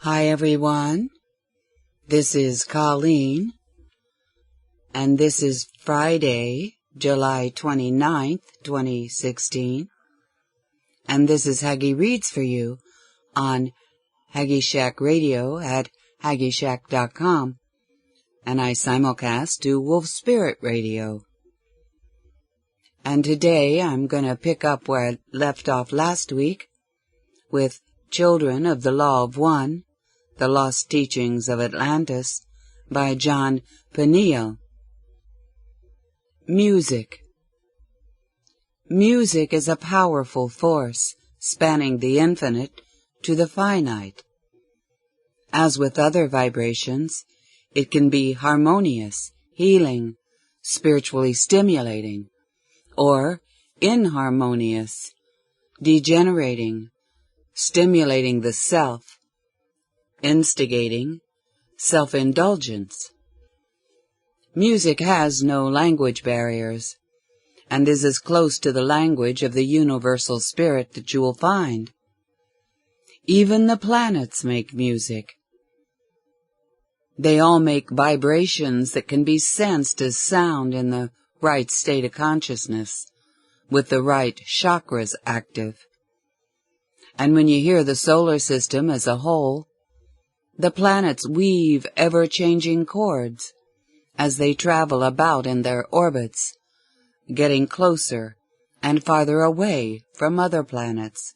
Hi everyone, this is Colleen, and this is Friday, July 29th, 2016, and this is Haggie Reads for you on Haggie Shack Radio at HaggieShack.com, and I simulcast to Wolf Spirit Radio. And today I'm going to pick up where I left off last week with Children of the Law of One, The Lost Teachings of Atlantis by John Peniel. Music. Music is a powerful force spanning the infinite to the finite. As with other vibrations, it can be harmonious, healing, spiritually stimulating, or inharmonious, degenerating, stimulating the self, instigating self-indulgence. Music has no language barriers, and is as close to the language of the universal spirit that you will find. Even the planets make music. They all make vibrations that can be sensed as sound in the right state of consciousness, with the right chakras active. And when you hear the solar system as a whole, the planets weave ever-changing chords as they travel about in their orbits, getting closer and farther away from other planets.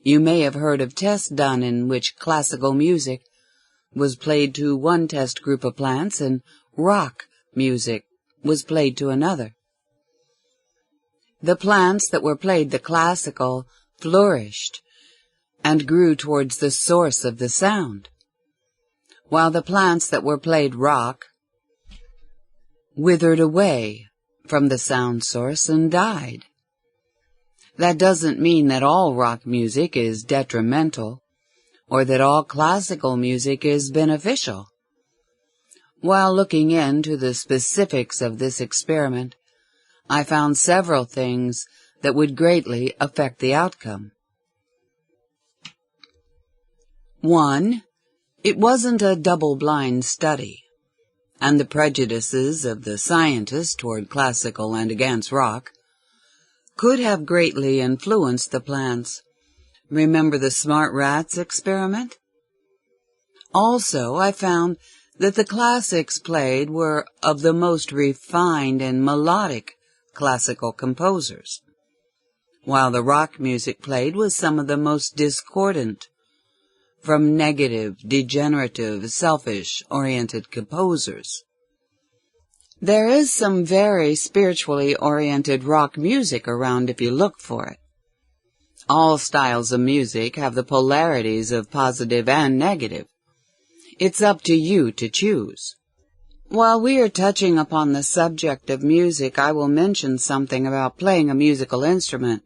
You may have heard of tests done in which classical music was played to one test group of plants and rock music was played to another. The plants that were played the classical flourished and grew towards the source of the sound, while the plants that were played rock withered away from the sound source and died. That doesn't mean that all rock music is detrimental or that all classical music is beneficial. While looking into the specifics of this experiment, I found several things that would greatly affect the outcome. 1. It wasn't a double-blind study, and the prejudices of the scientists toward classical and against rock could have greatly influenced the plants. Remember the smart rats experiment? Also, I found that the classics played were of the most refined and melodic classical composers, while the rock music played was some of the most discordant, from negative, degenerative, selfish-oriented composers. There is some very spiritually oriented rock music around if you look for it. All styles of music have the polarities of positive and negative. It's up to you to choose. While we are touching upon the subject of music, I will mention something about playing a musical instrument,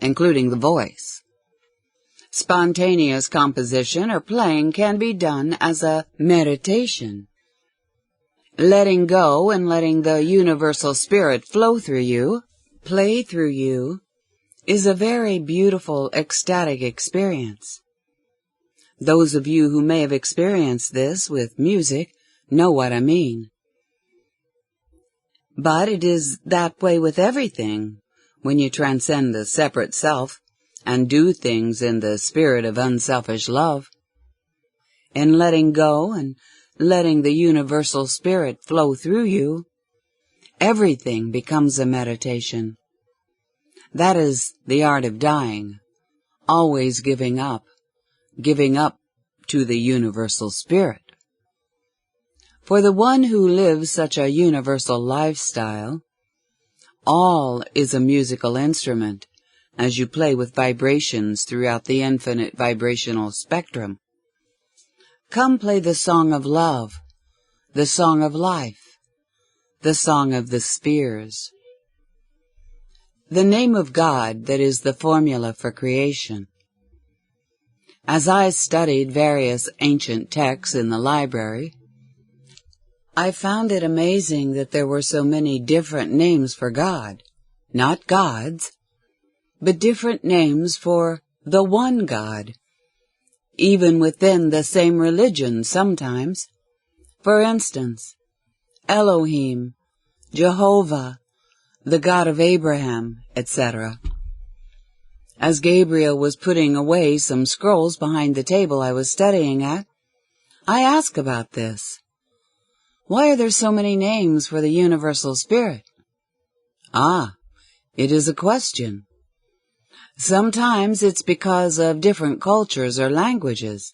including the voice. Spontaneous composition or playing can be done as a meditation. Letting go and letting the universal spirit flow through you, play through you, is a very beautiful, ecstatic experience. Those of you who may have experienced this with music know what I mean. But it is that way with everything when you transcend the separate self and do things in the spirit of unselfish love. In letting go and letting the universal spirit flow through you, everything becomes a meditation. That is the art of dying, always giving up to the universal spirit. For the one who lives such a universal lifestyle, all is a musical instrument as you play with vibrations throughout the infinite vibrational spectrum. Come play the song of love, the song of life, the song of the spheres. The name of God that is the formula for creation. As I studied various ancient texts in the library, I found it amazing that there were so many different names for God. Not gods, but different names for the one God. even within the same religion sometimes. For instance, Elohim, Jehovah, the God of Abraham, etc. As Gabriel was putting away some scrolls behind the table I was studying at, I asked about this. Why are there so many names for the Universal Spirit? Ah, it is a question. Sometimes it's because of different cultures or languages.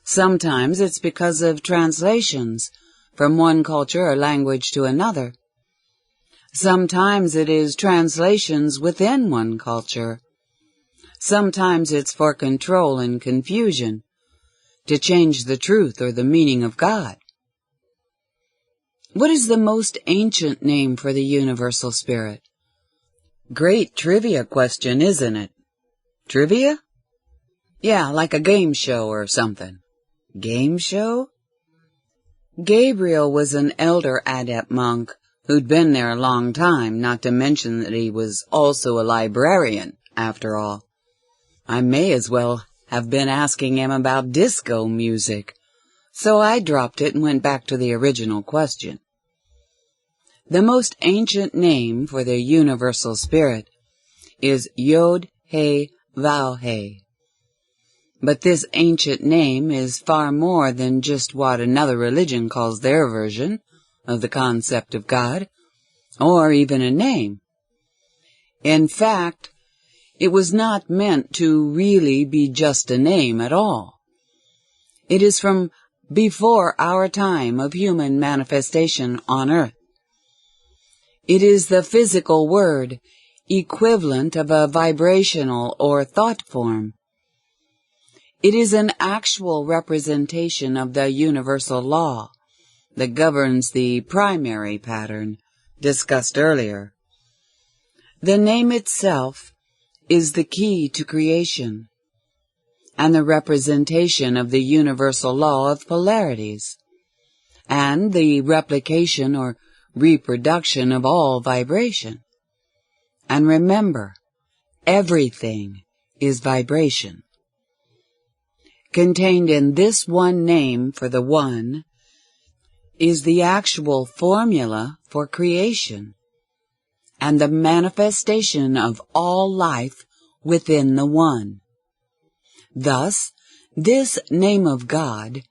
Sometimes it's because of translations from one culture or language to another. Sometimes it is translations within one culture. Sometimes it's for control and confusion, to change the truth or the meaning of God. What is the most ancient name for the Universal Spirit? Great trivia question, isn't it? Trivia? Yeah, like a game show or something. Game show? Gabriel was an elder adept monk who'd been there a long time, not to mention that he was also a librarian, after all. I may as well have been asking him about disco music, so I dropped it and went back to the original question. The most ancient name for the Universal Spirit is Yod-He-Vav-He. But this ancient name is far more than just what another religion calls their version of the concept of God, or even a name. In fact, it was not meant to really be just a name at all. It is from before our time of human manifestation on earth. It is the physical word, equivalent of a vibrational or thought form. It is an actual representation of the universal law that governs the primary pattern discussed earlier. The name itself is the key to creation and the representation of the universal law of polarities and the replication or reproduction of all vibration. And remember, everything is vibration. Contained in this one name for the One is the actual formula for creation and the manifestation of all life within the One. Thus, this name of God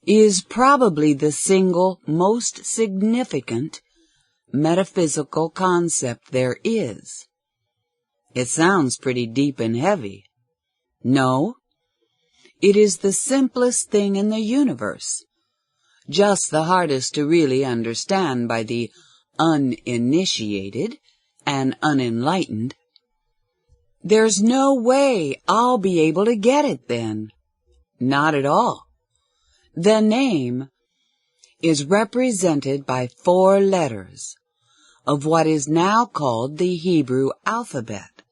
is probably the single most significant metaphysical concept there is. It sounds pretty deep and heavy. No, it is the simplest thing in the universe, just the hardest to really understand by the uninitiated and unenlightened. There's no way I'll be able to get it then. Not at all. The name is represented by 4 letters of what is now called the Hebrew alphabet,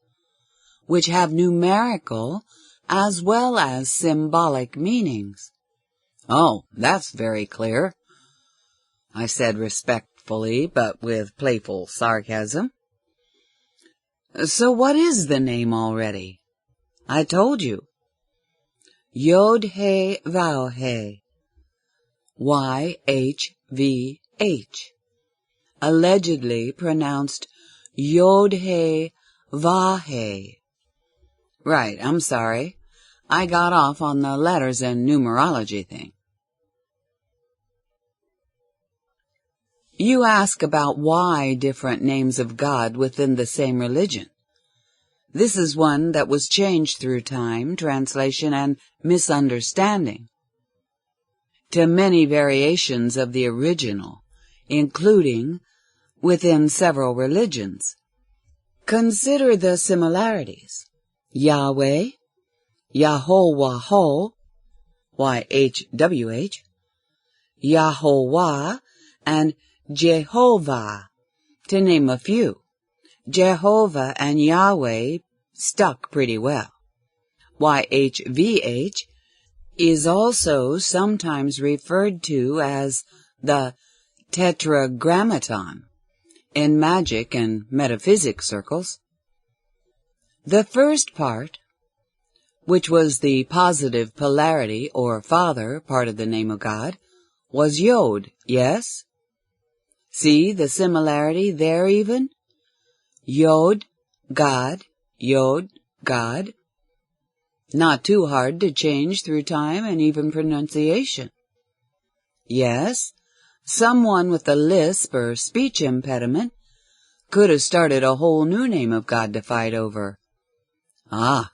which have numerical as well as symbolic meanings. Oh, that's very clear, I said respectfully, but with playful sarcasm. So what is the name already? I told you. Yod-He-Vav-He. YHVH, allegedly pronounced Yod-He-Vav-He. Right, I'm sorry. I got off on the letters and numerology thing. You ask about why different names of God within the same religion. This is one that was changed through time, translation, and misunderstanding to many variations of the original, including within several religions. Consider the similarities. Yahweh, Yahovah, YHWH, Yahovah, and Jehovah, to name a few. Jehovah and Yahweh stuck pretty well. YHVH is also sometimes referred to as the Tetragrammaton in magic and metaphysics circles. The first part, which was the positive polarity or father part of the name of God, was Yod, yes? See the similarity there even? Yod, God, Yod, God. Not too hard to change through time and even pronunciation. Yes, someone with a lisp or speech impediment could have started a whole new name of God to fight over. Ah,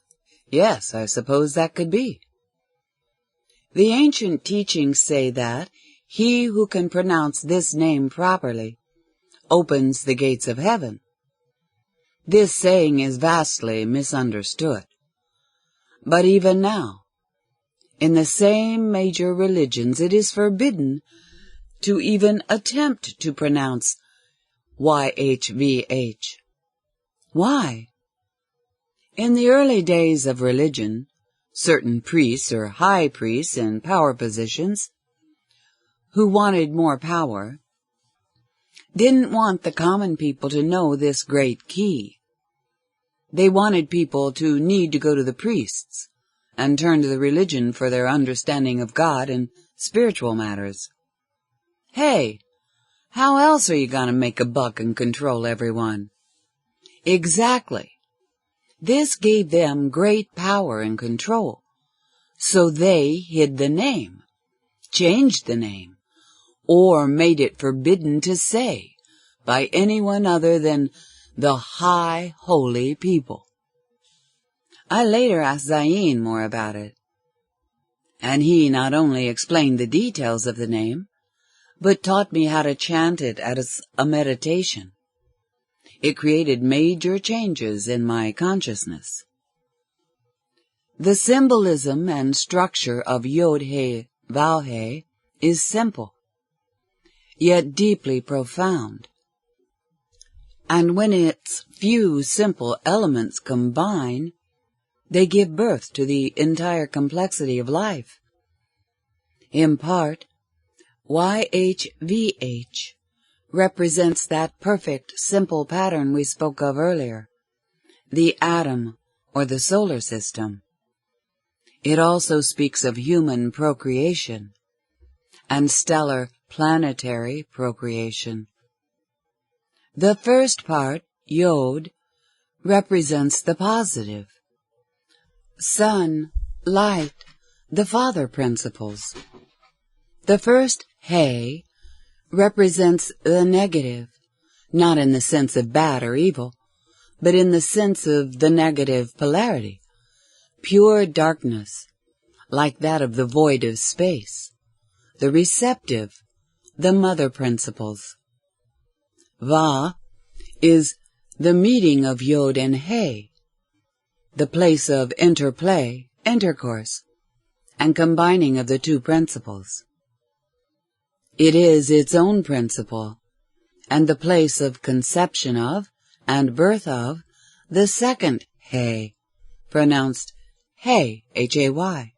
yes, I suppose that could be. The ancient teachings say that he who can pronounce this name properly opens the gates of heaven. This saying is vastly misunderstood. But even now, in the same major religions, it is forbidden to even attempt to pronounce YHVH. Why? In the early days of religion, certain priests or high priests in power positions who wanted more power didn't want the common people to know this great key. They wanted people to need to go to the priests and turn to the religion for their understanding of God and spiritual matters. Hey, how else are you going to make a buck and control everyone? Exactly. This gave them great power and control. So they hid the name, changed the name, or made it forbidden to say by anyone other than the high holy people. I later asked Zayin more about it, and he not only explained the details of the name, but taught me how to chant it as a meditation. It created major changes in my consciousness. The symbolism and structure of Yod-He, Vav-He is simple, yet deeply profound. And when its few simple elements combine, they give birth to the entire complexity of life. In part, YHVH represents that perfect, simple pattern we spoke of earlier, the atom or the solar system. It also speaks of human procreation and stellar planetary procreation. The first part, Yod, represents the positive. Sun, light, the father principles. The first He represents the negative, not in the sense of bad or evil, but in the sense of the negative polarity, pure darkness, like that of the void of space, the receptive, the mother principles. Va is the meeting of Yod and He, the place of interplay, intercourse, and combining of the two principles. It is its own principle, and the place of conception of and birth of the second He, pronounced Hay, Hay.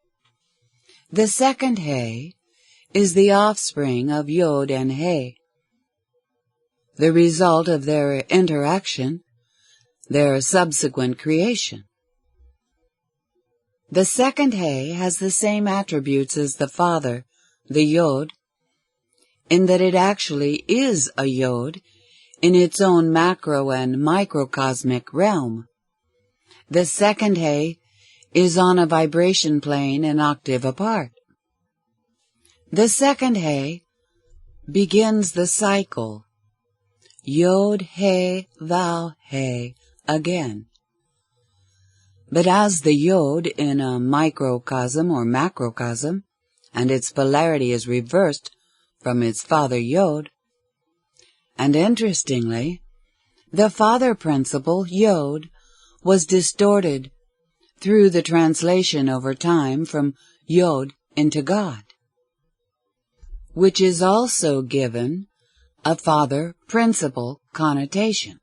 The second He is the offspring of Yod and He, the result of their interaction, their subsequent creation. The second He has the same attributes as the father, the Yod, in that it actually is a Yod in its own macro and microcosmic realm. The second He is on a vibration plane an octave apart. The second He begins the cycle, Yod, He, Vav, He, again. But as the Yod in a microcosm or macrocosm, and its polarity is reversed from its father Yod, and interestingly, the father principle, Yod, was distorted through the translation over time from Yod into God, which is also given a father principle connotation.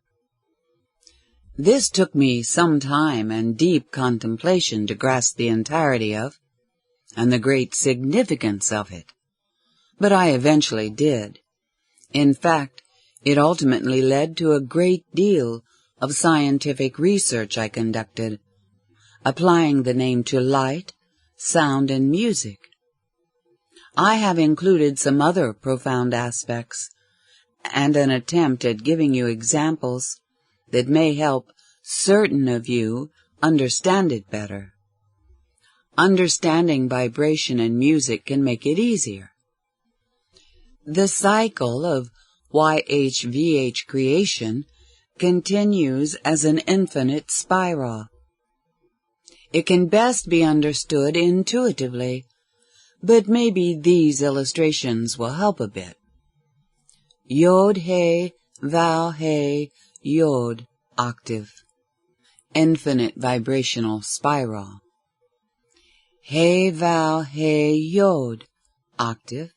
This took me some time and deep contemplation to grasp the entirety of, and the great significance of it. But I eventually did. In fact, it ultimately led to a great deal of scientific research I conducted, applying the name to light, sound, and music. I have included some other profound aspects and an attempt at giving you examples that may help certain of you understand it better. Understanding vibration and music can make it easier. The cycle of YHVH creation continues as an infinite spiral. It can best be understood intuitively, but maybe these illustrations will help a bit. Yod, He, Val, He, Yod, octave. Infinite vibrational spiral. He, Val, He, Yod, octave.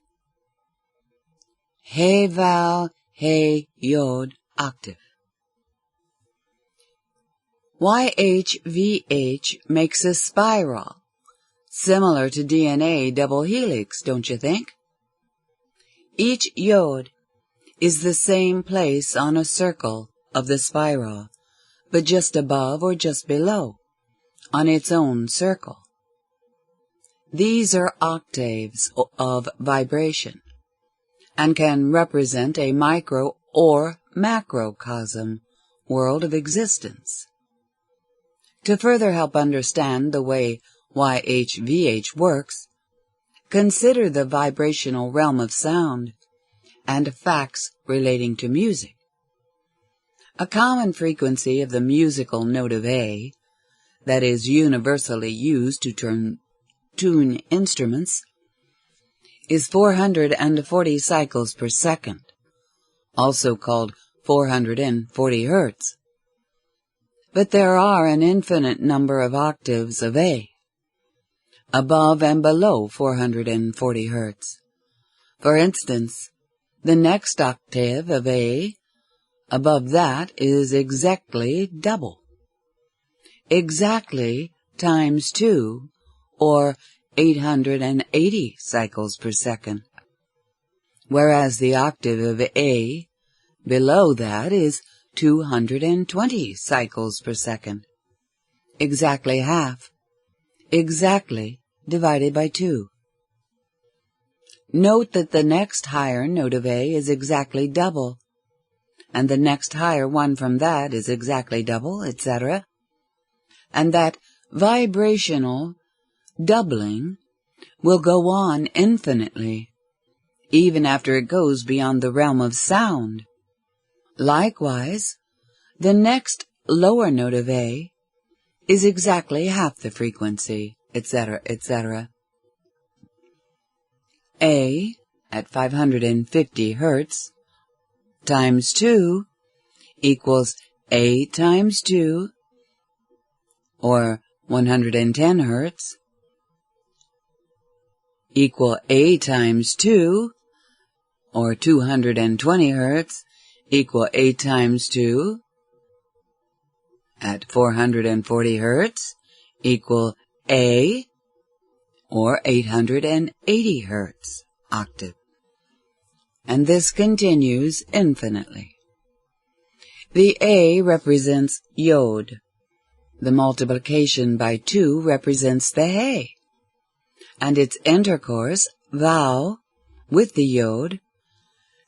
He, Val, He, Yod, octave. YHVH makes a spiral, similar to DNA double helix, don't you think? Each Yod is the same place on a circle of the spiral, but just above or just below, on its own circle. These are octaves of vibration, and can represent a micro or macrocosm world of existence. To further help understand the way YHVH works, consider the vibrational realm of sound and facts relating to music. A common frequency of the musical note of A, that is universally used to tune instruments, is 440 cycles per second, also called 440 Hertz. But there are an infinite number of octaves of A, above and below 440 Hertz. For instance, the next octave of A, above that, is exactly double. Exactly times 2, or 880 cycles per second, whereas the octave of A below that is 220 cycles per second. Exactly half. Exactly divided by 2. Note that the next higher note of A is exactly double, and the next higher one from that is exactly double, etc., and that vibrational doubling will go on infinitely, even after it goes beyond the realm of sound. Likewise, the next lower note of A is exactly half the frequency, etc., etc. A at 550 Hertz times 2 equals A times 2, or 110 Hertz, equal A times 2, or 220 Hertz, equal A times 2, at 440 Hertz, equal A, or 880 Hertz, octave. And this continues infinitely. The A represents Yod. The multiplication by 2 represents the He, and its intercourse, Vau, with the Yod,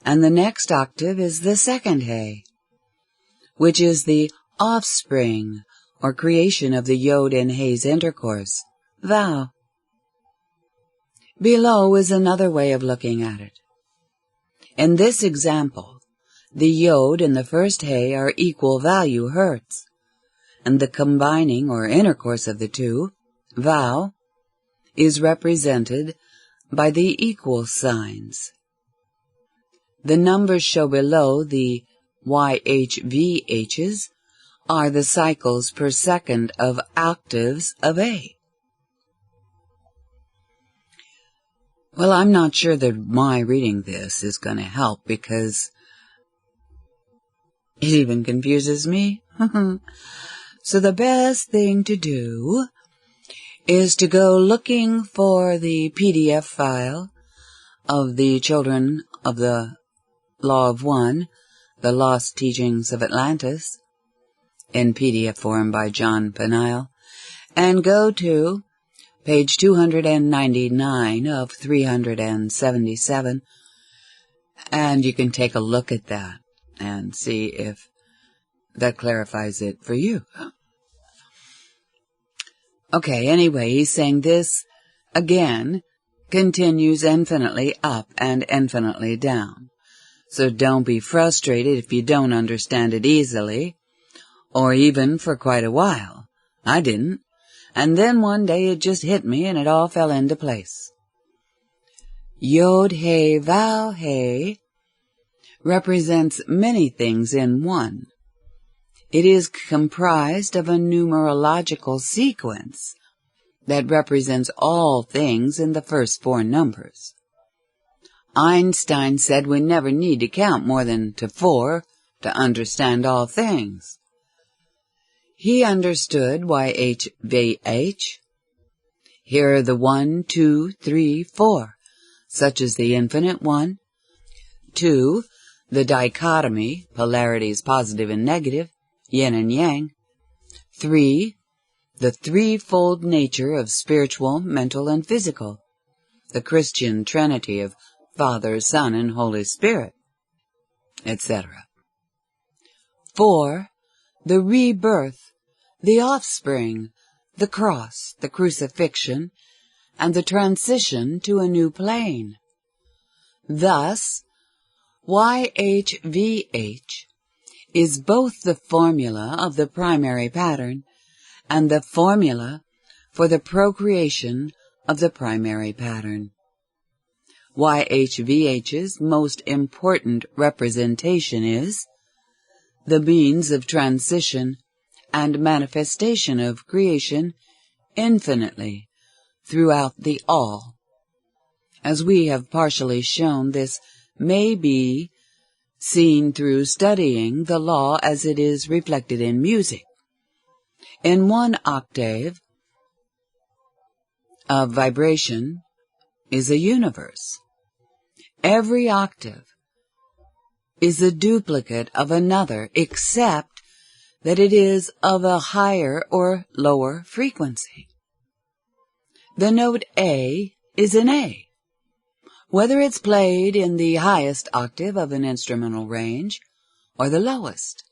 and the next octave is the second He, which is the offspring or creation of the Yod and He's intercourse, Vau. Below is another way of looking at it. In this example, the Yod and the first He are equal value Hertz, and the combining or intercourse of the two, Vau, is represented by the equal signs. The numbers shown below, the YHVHs, are the cycles per second of octaves of A. Well, I'm not sure that my reading this is going to help, because it even confuses me. So the best thing to do is to go looking for the PDF file of the Children of the Law of One, The Lost Teachings of Atlantis, in PDF form by John Peniel, and go to page 299 of 377, and you can take a look at that and see if that clarifies it for you. Okay, anyway, he's saying this, again, continues infinitely up and infinitely down. So don't be frustrated if you don't understand it easily, or even for quite a while. I didn't. And then one day it just hit me and it all fell into place. Yod-He-Vav-He represents many things in one. It is comprised of a numerological sequence that represents all things in the first four numbers. Einstein said we never need to count more than to 4 to understand all things. He understood YHVH. Here are the 1, 2, 3, 4, such as the infinite one. 2, the dichotomy, polarities positive and negative, yin and yang. 3, the threefold nature of spiritual, mental, and physical, the Christian Trinity of Father, Son, and Holy Spirit, etc. 4, the rebirth, the offspring, the cross, the crucifixion, and the transition to a new plane. Thus, YHVH is both the formula of the primary pattern and the formula for the procreation of the primary pattern. YHVH's most important representation is the means of transition and manifestation of creation infinitely throughout the all. As we have partially shown, this may be seen through studying the law as it is reflected in music. In one octave of vibration is a universe. Every octave is a duplicate of another, except that it is of a higher or lower frequency. The note A is an A, whether it's played in the highest octave of an instrumental range or the lowest.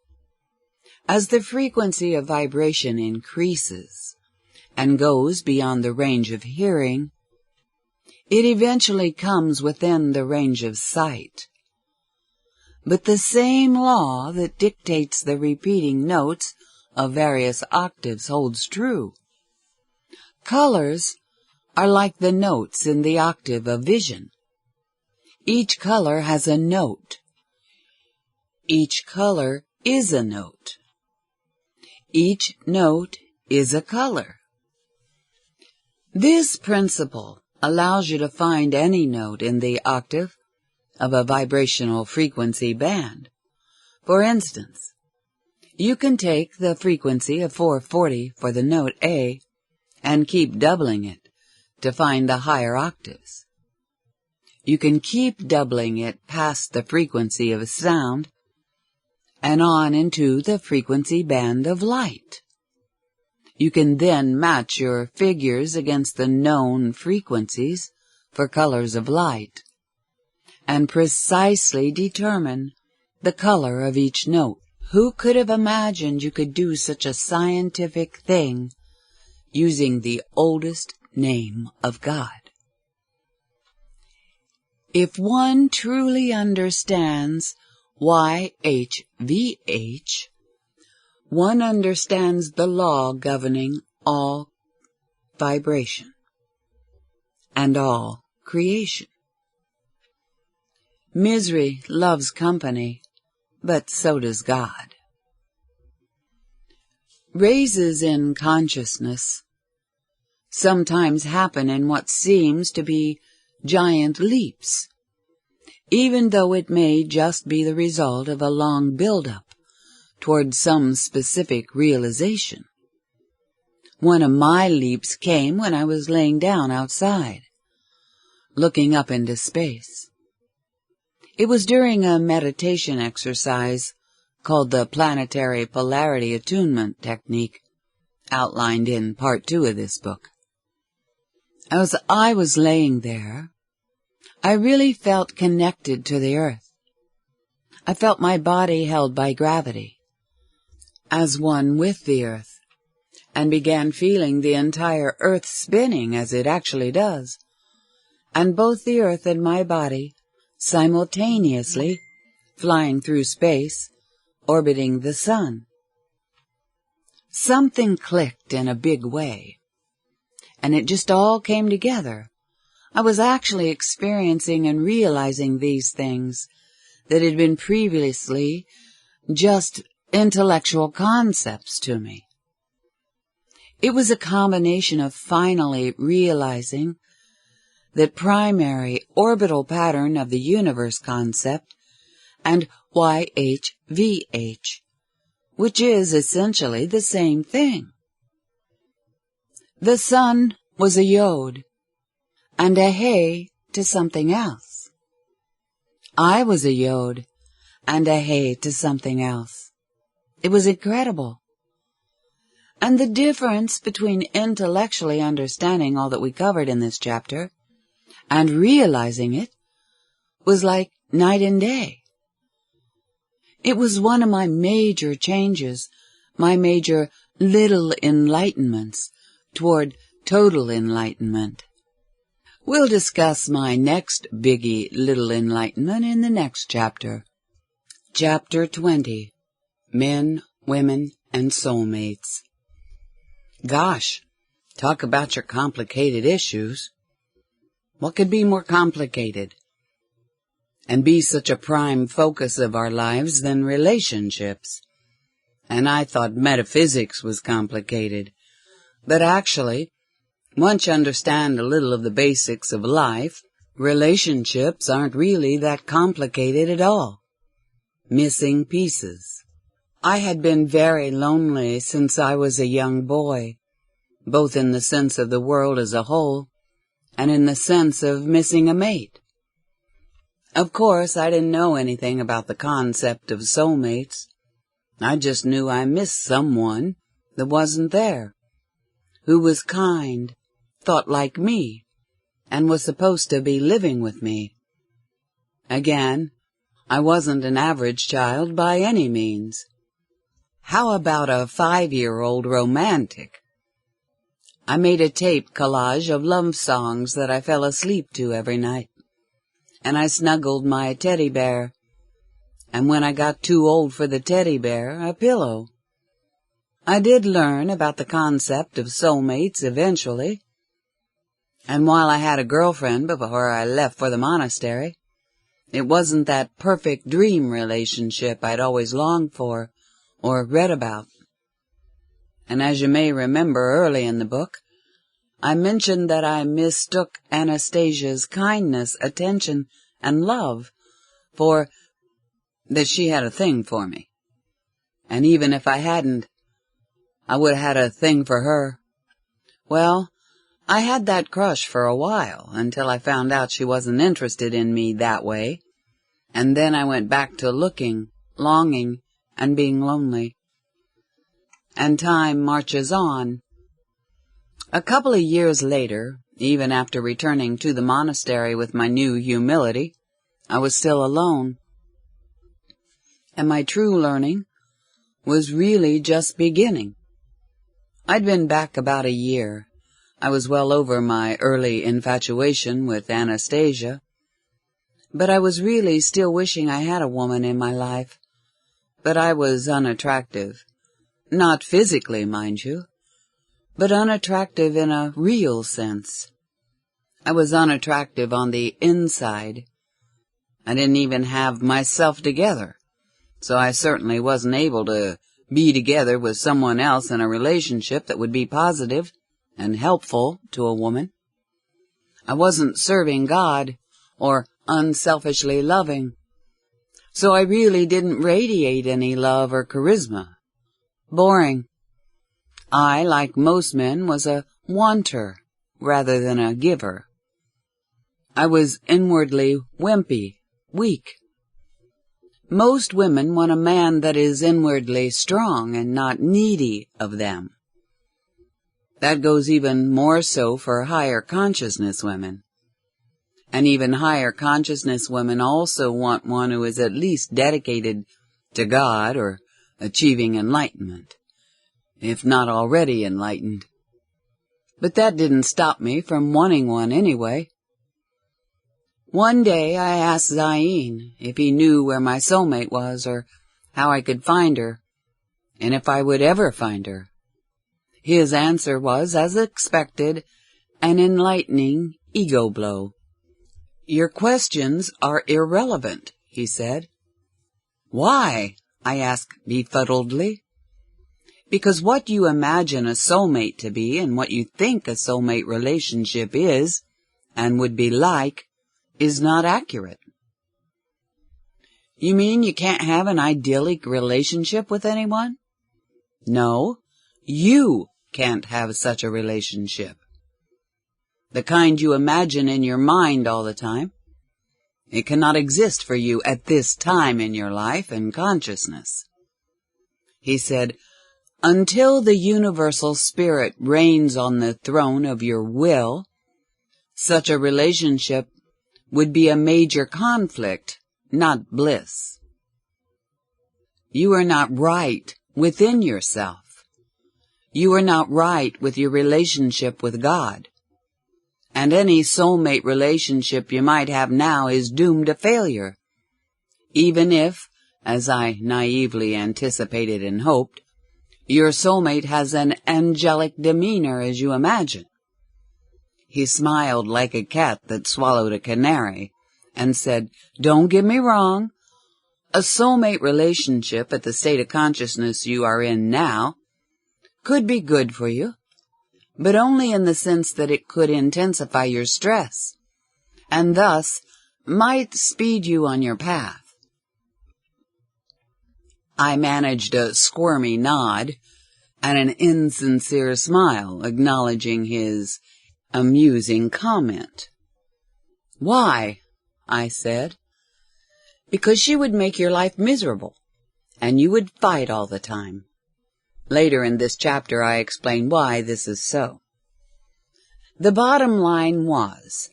As the frequency of vibration increases and goes beyond the range of hearing, it eventually comes within the range of sight. But the same law that dictates the repeating notes of various octaves holds true. Colors are like the notes in the octave of vision. Each color has a note. Each color is a note. Each note is a color. This principle allows you to find any note in the octave of a vibrational frequency band. For instance, you can take the frequency of 440 for the note A and keep doubling it to find the higher octaves. You can keep doubling it past the frequency of sound and on into the frequency band of light. You can then match your figures against the known frequencies for colors of light and precisely determine the color of each note. Who could have imagined you could do such a scientific thing using the oldest name of God? If one truly understands YHVH, one understands the law governing all vibration and all creation. Misery loves company, but so does God. Raises in consciousness sometimes happen in what seems to be giant leaps, even though it may just be the result of a long build-up toward some specific realization. One of my leaps came when I was laying down outside, looking up into space. It was during a meditation exercise called the Planetary Polarity Attunement Technique, outlined in part 2 of this book. As I was laying there, I really felt connected to the earth. I felt my body held by gravity, as one with the earth, and began feeling the entire earth spinning as it actually does, and both the earth and my body simultaneously flying through space, orbiting the sun. Something clicked in a big way, and it just all came together. I was actually experiencing and realizing these things that had been previously just intellectual concepts to me. It was a combination of finally realizing that primary orbital pattern of the universe concept and YHVH, which is essentially the same thing. The sun was a yod, and a hey to something else. I was a yod, and a hey to something else. It was incredible. And the difference between intellectually understanding all that we covered in this chapter and realizing it was like night and day. It was one of my major changes, my major little enlightenments toward total enlightenment. We'll discuss my next biggie little enlightenment in the next chapter. Chapter 20, Men, Women, and Soulmates. Gosh, talk about your complicated issues. What could be more complicated and be such a prime focus of our lives than relationships? And I thought metaphysics was complicated. But actually, once you understand a little of the basics of life, relationships aren't really that complicated at all. Missing pieces. I had been very lonely since I was a young boy, both in the sense of the world as a whole and in the sense of missing a mate. Of course, I didn't know anything about the concept of soulmates. I just knew I missed someone that wasn't there, who was kind, thought like me, and was supposed to be living with me. Again, I wasn't an average child by any means. How about a 5-year-old romantic? I made a tape collage of love songs that I fell asleep to every night, and I snuggled my teddy bear, and when I got too old for the teddy bear, a pillow. I did learn about the concept of soulmates eventually, and while I had a girlfriend before I left for the monastery, it wasn't that perfect dream relationship I'd always longed for or read about. And as you may remember early in the book, I mentioned that I mistook Anastasia's kindness, attention, and love for that she had a thing for me. And even if I hadn't, I would have had a thing for her. Well, I had that crush for a while, until I found out she wasn't interested in me that way, and then I went back to looking, longing, and being lonely. And time marches on. A couple of years later, even after returning to the monastery with my new humility, I was still alone. And my true learning was really just beginning. I'd been back about a year. I was well over my early infatuation with Anastasia, but I was really still wishing I had a woman in my life. But I was unattractive. Not physically, mind you, but unattractive in a real sense. I was unattractive on the inside. I didn't even have myself together, so I certainly wasn't able to be together with someone else in a relationship that would be positive and helpful to a woman. I wasn't serving God or unselfishly loving, so I really didn't radiate any love or charisma. Boring. I, like most men, was a wanter rather than a giver. I was inwardly wimpy, weak. Most women want a man that is inwardly strong and not needy of them. That goes even more so for higher consciousness women. And even higher consciousness women also want one who is at least dedicated to God or achieving enlightenment, if not already enlightened. But that didn't stop me from wanting one anyway. One day I asked Zayn if he knew where my soulmate was or how I could find her, and if I would ever find her. His answer was, as expected, an enlightening ego blow. "Your questions are irrelevant," he said. "Why?" I asked befuddledly. "Because what you imagine a soulmate to be and what you think a soulmate relationship is, and would be like, is not accurate." "You mean you can't have an idyllic relationship with anyone?" "No, you can't have such a relationship. The kind you imagine in your mind all the time. It cannot exist for you at this time in your life and consciousness." He said, "Until the universal spirit reigns on the throne of your will, such a relationship would be a major conflict, not bliss. You are not right within yourself. You are not right with your relationship with God. And any soulmate relationship you might have now is doomed to failure, even if, as I naively anticipated and hoped, your soulmate has an angelic demeanor as you imagine." He smiled like a cat that swallowed a canary and said, "Don't get me wrong. A soulmate relationship at the state of consciousness you are in now could be good for you, but only in the sense that it could intensify your stress, and thus might speed you on your path." I managed a squirmy nod and an insincere smile, acknowledging his amusing comment. "Why?" I said. "Because she would make your life miserable, and you would fight all the time." Later in this chapter I explain why this is so. The bottom line was,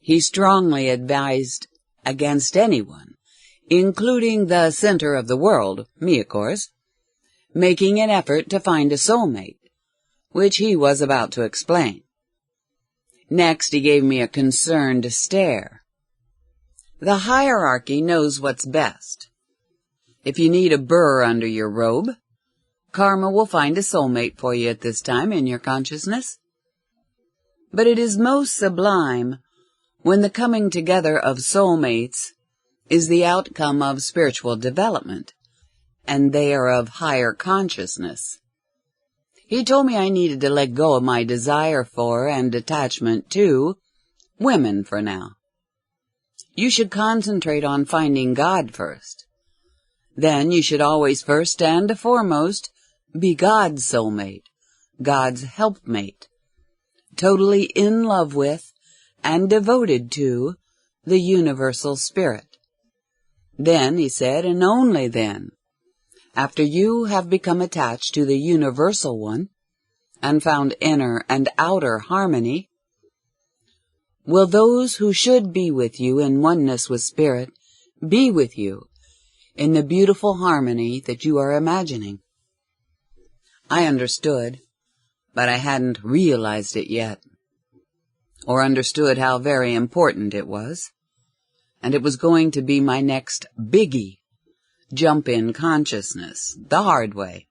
he strongly advised against anyone, including the center of the world, me of course, making an effort to find a soulmate, which he was about to explain. Next he gave me a concerned stare. The hierarchy knows what's best. If you need a burr under your robe, karma will find a soulmate for you at this time in your consciousness. But it is most sublime when the coming together of soulmates is the outcome of spiritual development, and they are of higher consciousness. He told me I needed to let go of my desire for and attachment to women for now. You should concentrate on finding God first. Then you should always first and foremost be God's soulmate, God's helpmate, totally in love with and devoted to the universal spirit. Then, he said, and only then, after you have become attached to the universal one and found inner and outer harmony, will those who should be with you in oneness with spirit be with you in the beautiful harmony that you are imagining. I understood, but I hadn't realized it yet, or understood how very important it was, and it was going to be my next biggie, jump in consciousness, the hard way.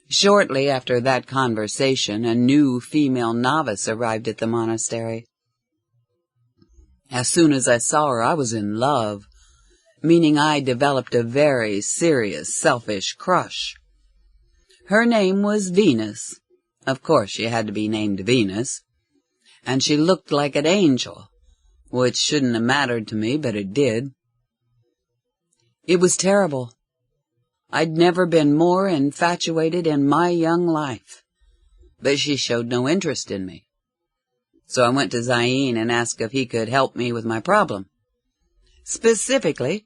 Shortly after that conversation, a new female novice arrived at the monastery. As soon as I saw her, I was in love, meaning I developed a very serious, selfish crush. Her name was Venus. Of course, she had to be named Venus. And she looked like an angel, which shouldn't have mattered to me, but it did. It was terrible. I'd never been more infatuated in my young life, but she showed no interest in me. So I went to Zayn and asked if he could help me with my problem. Specifically,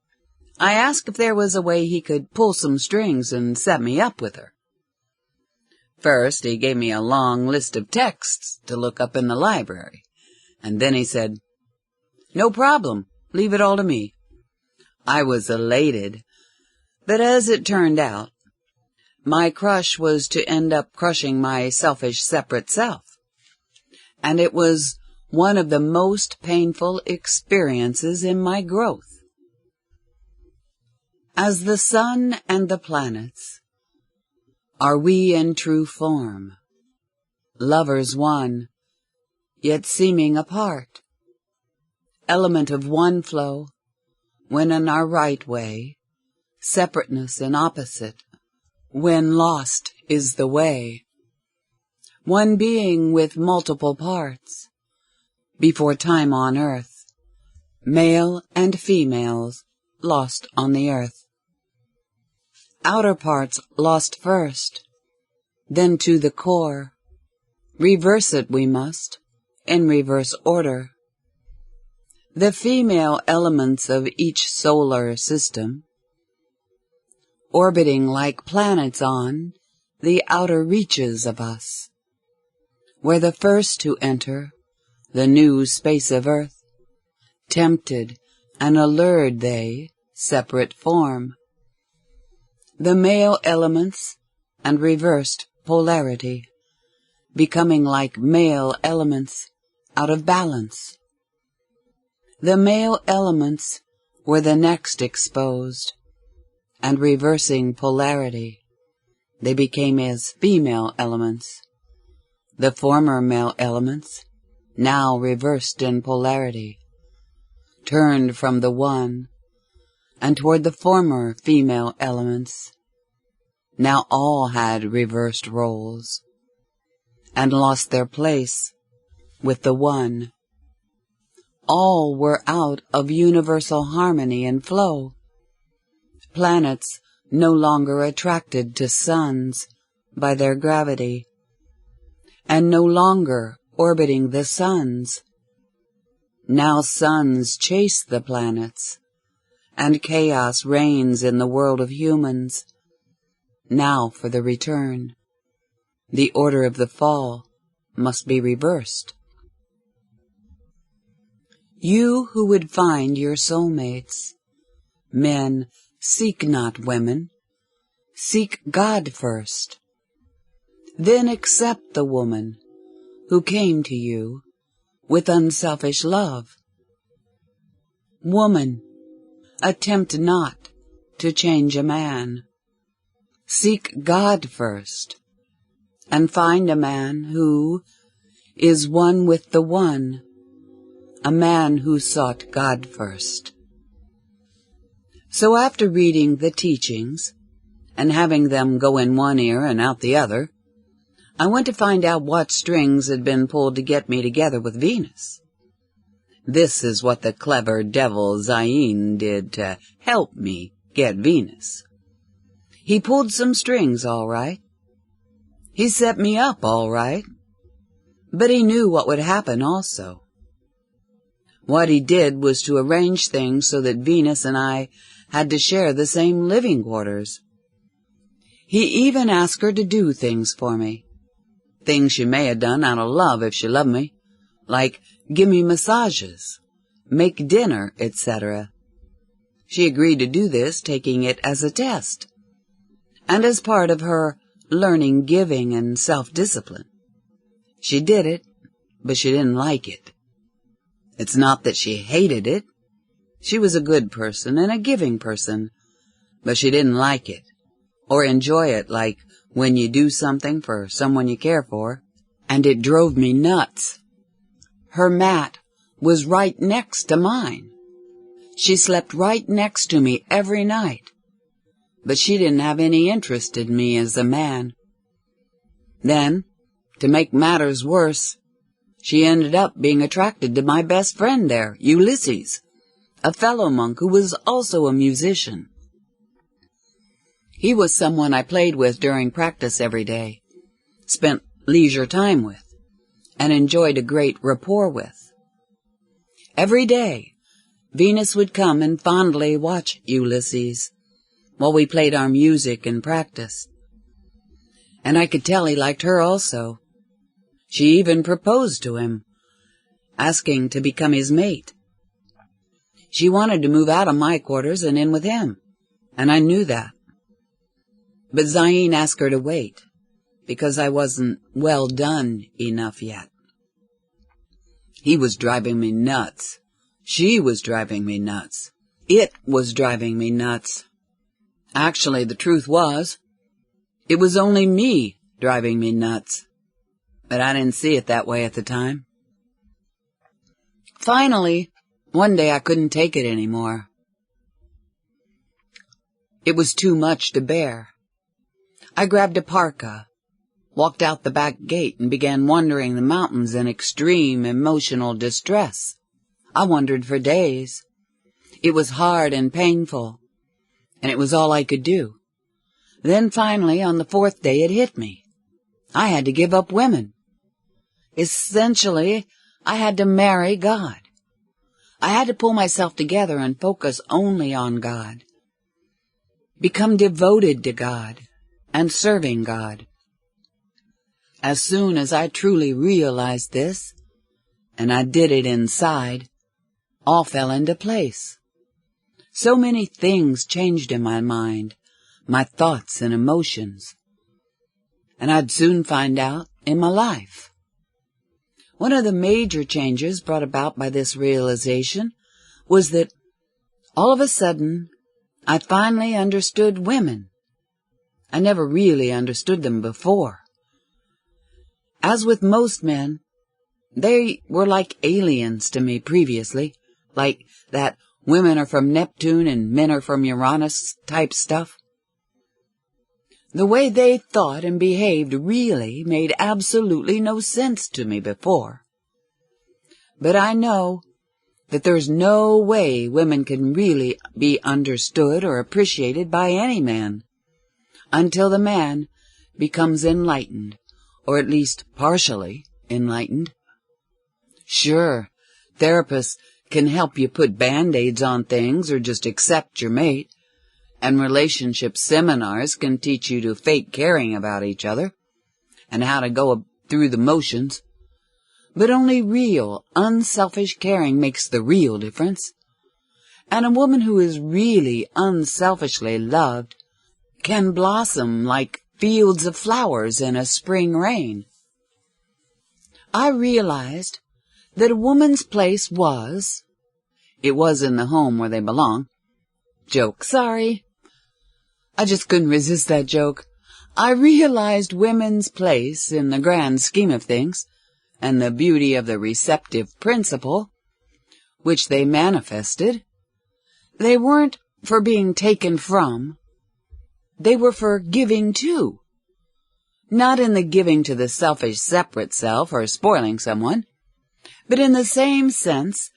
I asked if there was a way he could pull some strings and set me up with her. First, he gave me a long list of texts to look up in the library, and then he said, "No problem, leave it all to me." I was elated, but as it turned out, my crush was to end up crushing my selfish separate self, and it was one of the most painful experiences in my growth. As the sun and the planets, are we in true form, lovers one, yet seeming apart, element of one flow, when in our right way, separateness in opposite, when lost is the way, one being with multiple parts, before time on earth, male and females lost on the earth. Outer parts lost first, then to the core. Reverse it we must, in reverse order. The female elements of each solar system, orbiting like planets on the outer reaches of us, were the first to enter the new space of earth, tempted and allured they, separate form. The male elements and reversed polarity, becoming like male elements out of balance. The male elements were the next exposed, and reversing polarity, they became as female elements. The former male elements, now reversed in polarity, turned from the one and toward the former female elements. Now all had reversed roles, and lost their place with the one. All were out of universal harmony and flow. Planets no longer attracted to suns by their gravity, and no longer orbiting the suns. Now suns chase the planets, and chaos reigns in the world of humans. Now for the return. The order of the fall must be reversed. You who would find your soulmates, men, seek not women, seek God first. Then accept the woman who came to you with unselfish love. Woman, attempt not to change a man. Seek God first, and find a man who is one with the one, a man who sought God first. So after reading the teachings, and having them go in one ear and out the other, I went to find out what strings had been pulled to get me together with Venus. This is what the clever devil Zayn did to help me get Venus. He pulled some strings, all right. He set me up, all right. But he knew what would happen also. What he did was to arrange things so that Venus and I had to share the same living quarters. He even asked her to do things for me. Things she may have done out of love if she loved me, like give me massages, make dinner, etc. She agreed to do this, taking it as a test, and as part of her learning giving and self-discipline. She did it, but she didn't like it. It's not that she hated it. She was a good person and a giving person, but she didn't like it, or enjoy it like when you do something for someone you care for, and it drove me nuts. Her mat was right next to mine. She slept right next to me every night, but she didn't have any interest in me as a man. Then, to make matters worse, she ended up being attracted to my best friend there, Ulysses, a fellow monk who was also a musician. He was someone I played with during practice every day, spent leisure time with, and enjoyed a great rapport with. Every day, Venus would come and fondly watch Ulysses while we played our music and practiced. and I could tell he liked her also. She even proposed to him, asking to become his mate. She wanted to move out of my quarters and in with him, and I knew that. But Zayn asked her to wait, because I wasn't well done enough yet. He was driving me nuts. She was driving me nuts. It was driving me nuts. Actually, the truth was, it was only me driving me nuts. But I didn't see it that way at the time. Finally, one day I couldn't take it anymore. It was too much to bear. I grabbed a parka, walked out the back gate, and began wandering the mountains in extreme emotional distress. I wandered for days. It was hard and painful, and it was all I could do. Then finally, on the 4th day, it hit me. I had to give up women. Essentially, I had to marry God. I had to pull myself together and focus only on God. Become devoted to God and serving God. As soon as I truly realized this, and I did it inside, all fell into place. So many things changed in my mind, my thoughts and emotions, and I'd soon find out in my life. One of the major changes brought about by this realization was that all of a sudden I finally understood women. I never really understood them before. As with most men, they were like aliens to me previously, like that women are from Neptune and men are from Uranus type stuff. The way they thought and behaved really made absolutely no sense to me before. But I know that there's no way women can really be understood or appreciated by any man until the man becomes enlightened, or at least partially enlightened. Sure, therapists can help you put Band-Aids on things or just accept your mate, and relationship seminars can teach you to fake caring about each other and how to go through the motions. But only real, unselfish caring makes the real difference. And a woman who is really unselfishly loved can blossom like fields of flowers in a spring rain. I realized that a woman's place was in the home where they belong. Joke, sorry. I just couldn't resist that joke. I realized women's place in the grand scheme of things, and the beauty of the receptive principle, which they manifested. They weren't for being taken from. They were for giving to. Not in the giving to the selfish separate self or spoiling someone, but in the same sense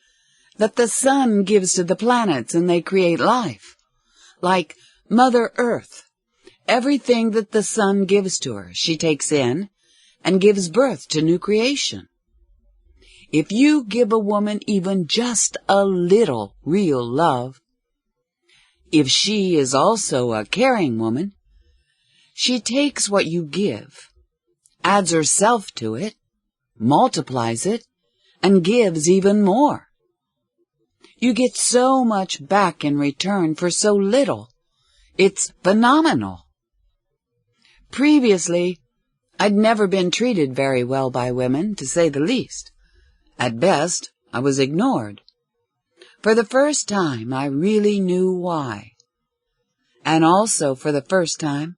that the sun gives to the planets and they create life. Like Mother Earth, everything that the sun gives to her, she takes in and gives birth to new creation. If you give a woman even just a little real love, if she is also a caring woman, she takes what you give, adds herself to it, multiplies it, and gives even more. You get so much back in return for so little. It's phenomenal. Previously, I'd never been treated very well by women, to say the least. At best, I was ignored. For the first time, I really knew why. And also, for the first time,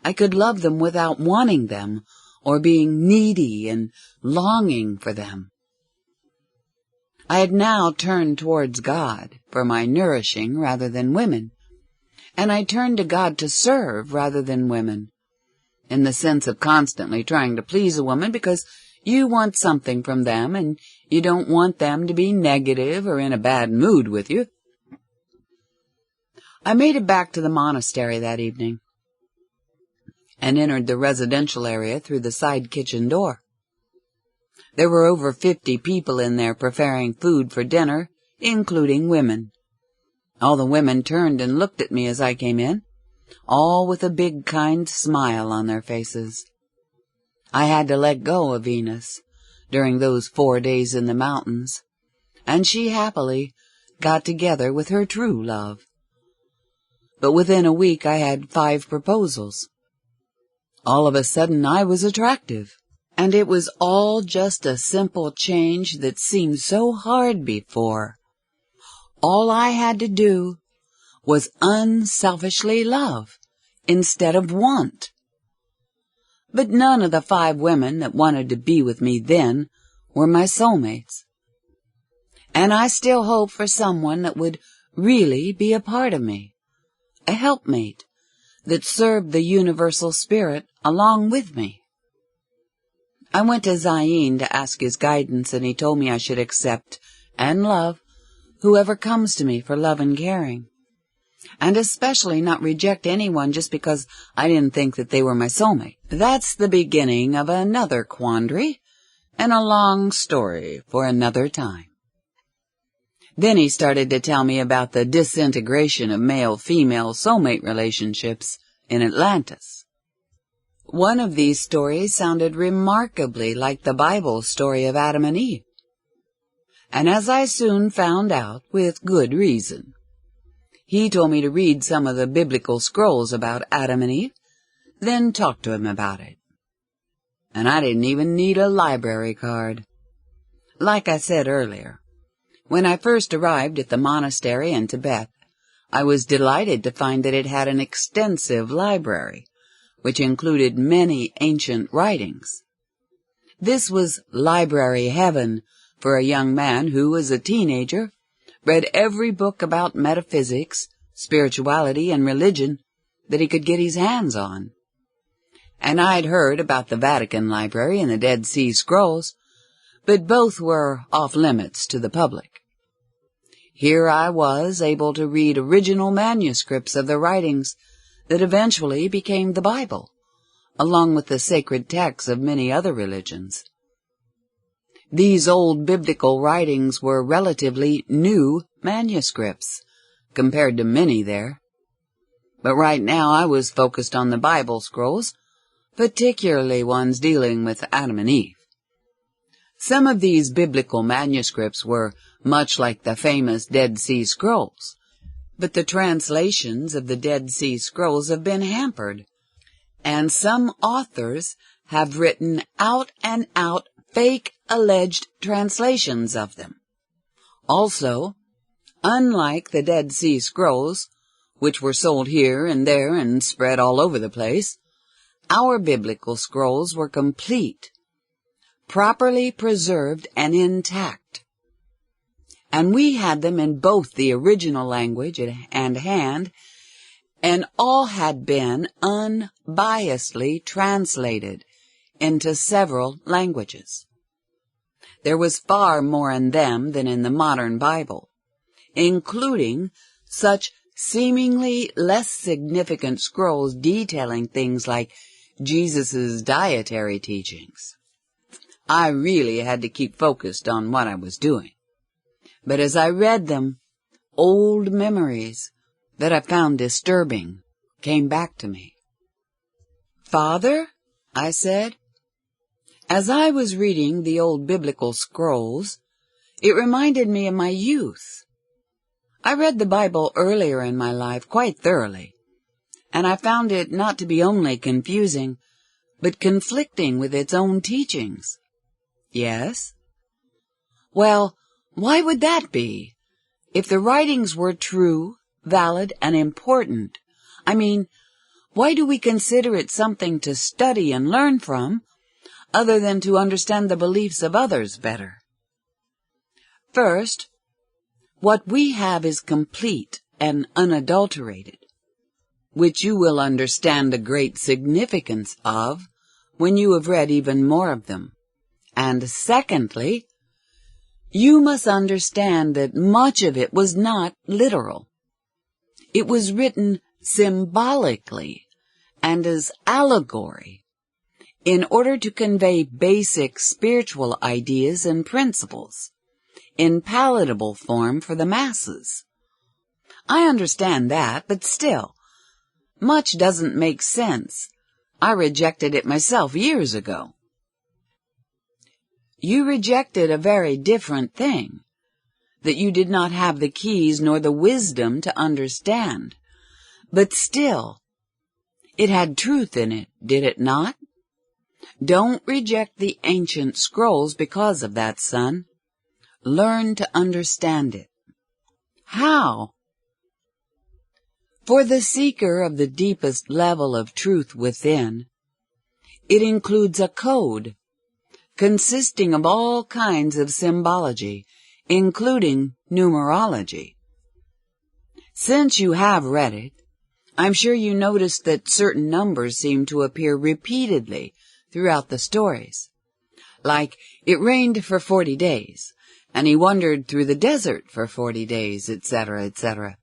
I could love them without wanting them or being needy and longing for them. I had now turned towards God for my nourishing rather than women, and I turned to God to serve rather than women, in the sense of constantly trying to please a woman because you want something from them and you don't want them to be negative or in a bad mood with you. I made it back to the monastery that evening and entered the residential area through the side kitchen door. There were over 50 people in there preparing food for dinner, including women. All the women turned and looked at me as I came in, all with a big, kind smile on their faces. I had to let go of Venus during those 4 days in the mountains, and she happily got together with her true love. But within a week I had 5 proposals. All of a sudden I was attractive, and it was all just a simple change that seemed so hard before. All I had to do was unselfishly love instead of want. But none of the 5 women that wanted to be with me then were my soulmates. And I still hope for someone that would really be a part of me, a helpmate that served the universal spirit along with me. I went to Zayn to ask his guidance, and he told me I should accept and love whoever comes to me for love and caring, and especially not reject anyone just because I didn't think that they were my soulmate. That's the beginning of another quandary, and a long story for another time. Then he started to tell me about the disintegration of male-female soulmate relationships in Atlantis. One of these stories sounded remarkably like the Bible story of Adam and Eve, and as I soon found out, with good reason. He told me to read some of the biblical scrolls about Adam and Eve, then talk to him about it. And I didn't even need a library card. Like I said earlier, when I first arrived at the monastery in Tibet, I was delighted to find that it had an extensive library, which included many ancient writings. This was library heaven for a young man who, as a teenager, read every book about metaphysics, spirituality, and religion that he could get his hands on. And I'd heard about the Vatican Library and the Dead Sea Scrolls, but both were off-limits to the public. Here I was, able to read original manuscripts of the writings that eventually became the Bible, along with the sacred texts of many other religions. These old biblical writings were relatively new manuscripts, compared to many there. But right now I was focused on the Bible scrolls, particularly ones dealing with Adam and Eve. Some of these biblical manuscripts were much like the famous Dead Sea Scrolls, but the translations of the Dead Sea Scrolls have been hampered, and some authors have written out-and-out fake alleged translations of them. Also, unlike the Dead Sea Scrolls, which were sold here and there and spread all over the place, our biblical scrolls were complete, properly preserved and intact. And we had them in both the original language and hand, and all had been unbiasedly translated into several languages. There was far more in them than in the modern Bible, including such seemingly less significant scrolls detailing things like Jesus' dietary teachings. I really had to keep focused on what I was doing. But as I read them, old memories that I found disturbing came back to me. "Father," I said, as I was reading the old biblical scrolls, it reminded me of my youth. I read the Bible earlier in my life quite thoroughly, and I found it not to be only confusing, but conflicting with its own teachings. "Yes?" "Well, why would that be? If the writings were true, valid, and important, I mean, why do we consider it something to study and learn from, other than to understand the beliefs of others better?" First, what we have is complete and unadulterated, which you will understand the great significance of when you have read even more of them. And secondly, you must understand that much of it was not literal. It was written symbolically and as allegory in order to convey basic spiritual ideas and principles in palatable form for the masses. I understand that, but still, Much doesn't make sense. I rejected it myself years ago. You rejected a very different thing, that you did not have the keys nor the wisdom to understand. But still, it had truth in it, did it not? Don't reject the ancient scrolls because of that, son. Learn to understand it. How? For the seeker of the deepest level of truth within, it includes a code consisting of all kinds of symbology, including numerology. Since you have read it, I'm sure you noticed that certain numbers seem to appear repeatedly throughout the stories. Like, it rained for 40 days, and he wandered through the desert for 40 days, etc., etc.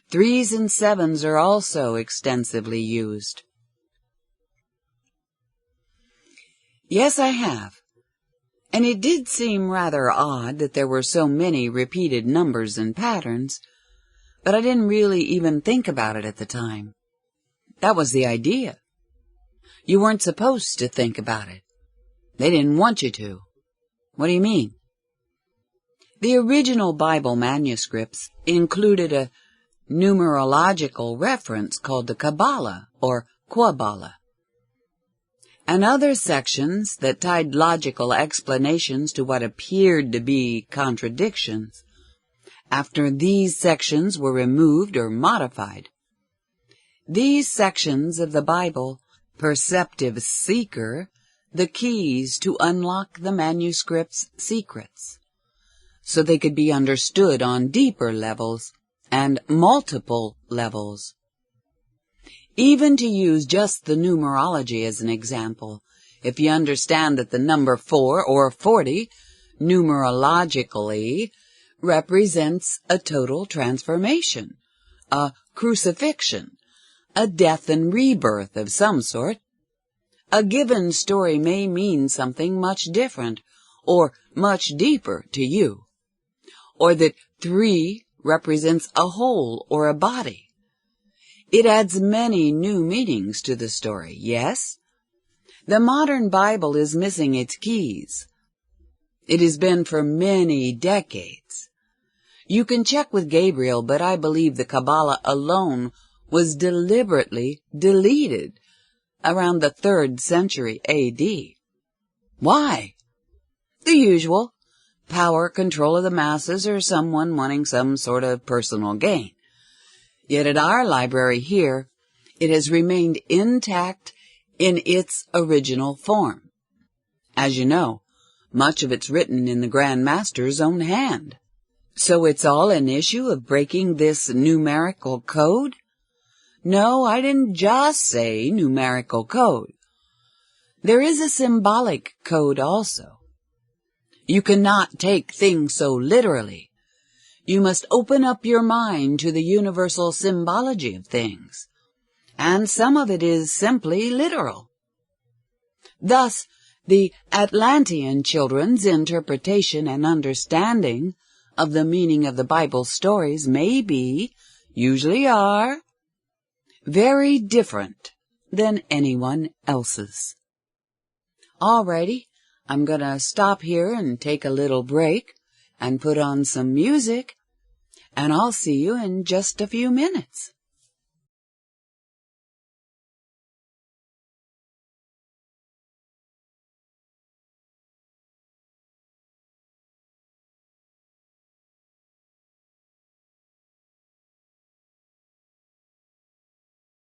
3s and 7s are also extensively used. Yes, I have. And it did seem rather odd that there were so many repeated numbers and patterns, but I didn't really even think about it at the time. That was the idea. You weren't supposed to think about it. They didn't want you to. What do you mean? The original Bible manuscripts included a numerological reference called the Kabbalah or Quabbalah, and other sections that tied logical explanations to what appeared to be contradictions. After these sections were removed or modified, these sections of the Bible, perceptive seeker, the keys to unlock the manuscript's secrets, so they could be understood on deeper levels and multiple levels. Even to use just the numerology as an example, if you understand that the number 4 or 40 numerologically represents a total transformation, a crucifixion, a death and rebirth of some sort, a given story may mean something much different or much deeper to you, or that 3 represents a whole or a body. It adds many new meanings to the story, yes? The modern Bible is missing its keys. It has been for many decades. You can check with Gabriel, but I believe the Kabbalah alone was deliberately deleted around the 3rd century A.D. Why? The usual. Power, control of the masses, or someone wanting some sort of personal gain. Yet at our library here, it has remained intact in its original form. As you know, much of it's written in the Grand Master's own hand. So it's all an issue of breaking this numerical code? No, I didn't just say numerical code. There is a symbolic code also. You cannot take things so literally. You must open up your mind to the universal symbology of things, and some of it is simply literal. Thus, the Atlantean children's interpretation and understanding of the meaning of the Bible stories may be, usually are, very different than anyone else's. Alrighty, I'm gonna stop here and take a little break and put on some music, and I'll see you in just a few minutes.